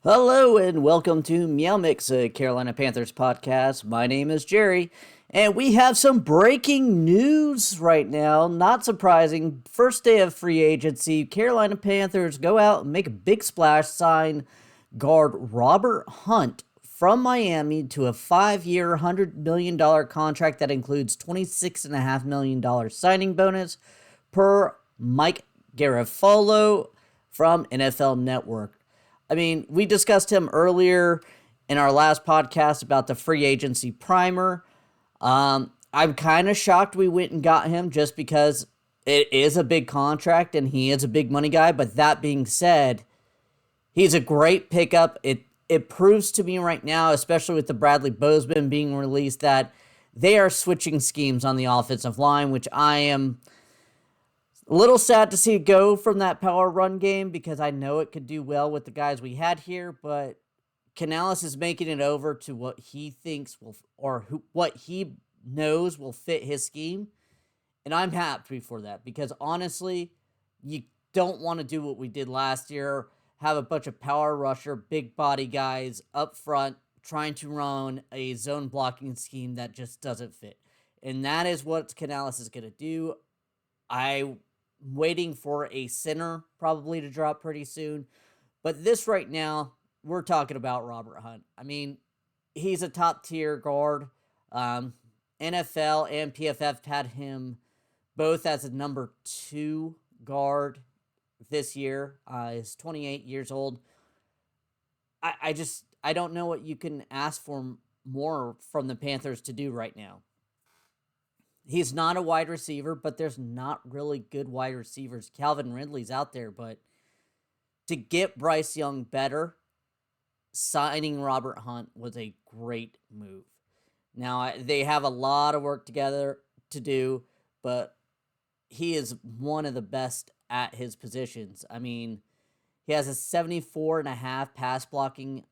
Hello and welcome to Meow Mix, a Carolina Panthers podcast. My name is Jerry, and we have some breaking news right now. Not surprising. First day of free agency, Carolina Panthers go out and make a big splash, sign guard Robert Hunt from Miami to a 5-year, $100 million contract that includes $26.5 million signing bonus per Mike Garafolo from NFL Network. I mean, we discussed him earlier in our last podcast about the free agency primer. I'm kind of shocked we went and got him just because it is a big contract and he is a big money guy. But that being said, he's a great pickup. It proves to me right now, especially with the Bradley Bozeman being released, that they are switching schemes on the offensive line, which I am a little sad to see it go from that power run game because I know it could do well with the guys we had here, but Canales is making it over to what he thinks will, what he knows will fit his scheme, and I'm happy for that because honestly, you don't want to do what we did last year, have a bunch of power rusher, big body guys up front trying to run a zone blocking scheme that just doesn't fit, and that is what Canales is going to do. I'm waiting for a center probably to drop pretty soon. But this right now, we're talking about Robert Hunt. I mean, he's a top tier guard. Um, NFL and PFF had him both as a number 2 guard this year. He's 28 years old. I don't know what you can ask for more from the Panthers to do right now. He's not a wide receiver, but there's not really good wide receivers. Calvin Ridley's out there, but to get Bryce Young better, signing Robert Hunt was a great move. Now, they have a lot of work together to do, but he is one of the best at his positions. I mean, he has a 74.5 pass blocking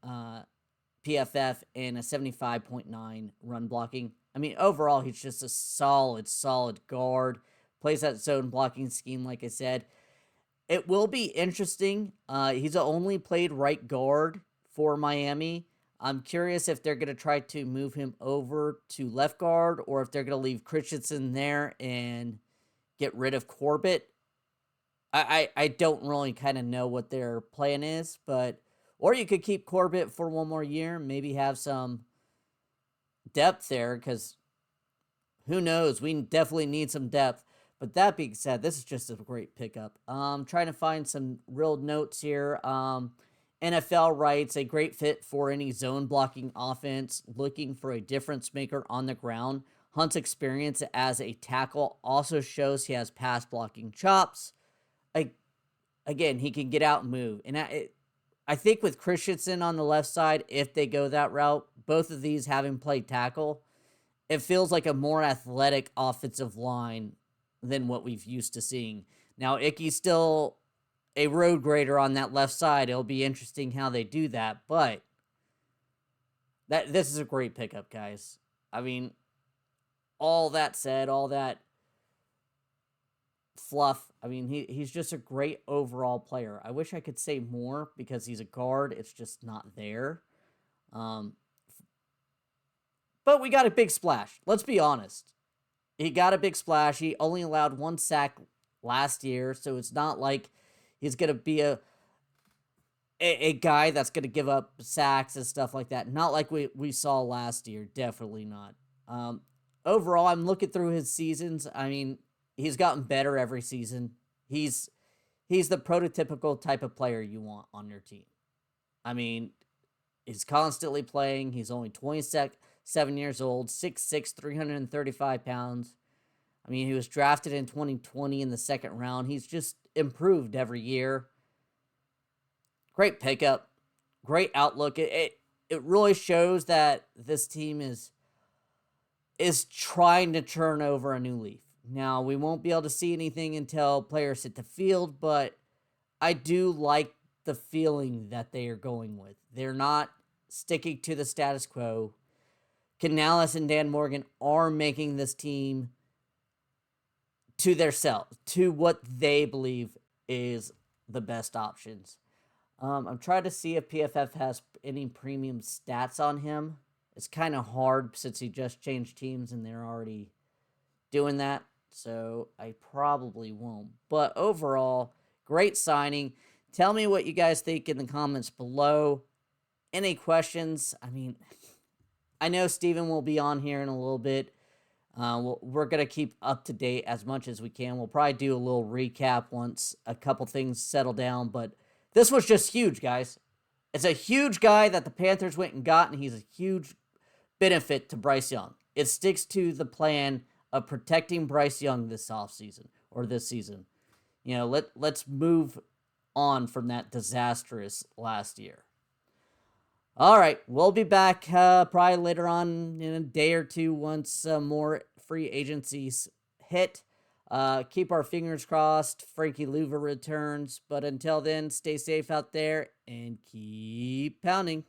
PFF and a 75.9 run blocking. I mean, overall, he's just a solid guard. Plays that zone blocking scheme, like I said. It will be interesting. He's only played right guard for Miami. I'm curious if they're going to try to move him over to left guard or if they're going to leave Christensen there and get rid of Corbett. I don't really kind of know what their plan is, but or you could keep Corbett for one more year, maybe have some depth there because who knows? We definitely need some depth. But that being said, this is just a great pickup. Trying to find some real notes here. NFL writes a great fit for any zone blocking offense looking for a difference maker on the ground. Hunt's experience as a tackle also shows he has pass blocking chops. Again, he can get out and move. And I think with Christensen on the left side, if they go that route, both of these having played tackle, it feels like a more athletic offensive line than what we've used to seeing. Now, Icky's still a road grader on that left side. It'll be interesting how they do that, but this is a great pickup, guys. I mean, all that said, all that fluff. I mean, he's just a great overall player. I wish I could say more because he's a guard. It's just not there. Um, but we got a big splash. Let's be honest. He got a big splash. He only allowed 1 sack last year, so it's not like he's going to be a guy that's going to give up sacks and stuff like that. Not like we saw last year. Definitely not. Overall, I'm looking through his seasons. I mean, he's gotten better every season. He's the prototypical type of player you want on your team. I mean, he's constantly playing. He's only 27 years old, 6'6", 335 pounds. I mean, he was drafted in 2020 in the second round. He's just improved every year. Great pickup. Great outlook. It really shows that this team is trying to turn over a new leaf. Now, we won't be able to see anything until players hit the field, but I do like the feeling that they are going with. They're not sticking to the status quo. Canales and Dan Morgan are making this team to themselves, to what they believe is the best options. I'm trying to see if PFF has any premium stats on him. It's kind of hard since he just changed teams and they're already doing that. So I probably won't. But overall, great signing. Tell me what you guys think in the comments below. Any questions? I mean, I know Steven will be on here in a little bit. We're going to keep up to date as much as we can. We'll probably do a little recap once a couple things settle down. But this was just huge, guys. It's a huge guy that the Panthers went and got, and he's a huge benefit to Bryce Young. It sticks to the plan of protecting Bryce Young this offseason or this season. You know, let's move on from that disastrous last year. All right, we'll be back probably later on in a day or two once more free agencies hit. Keep our fingers crossed. Frankie Louva returns. But until then, stay safe out there and keep pounding.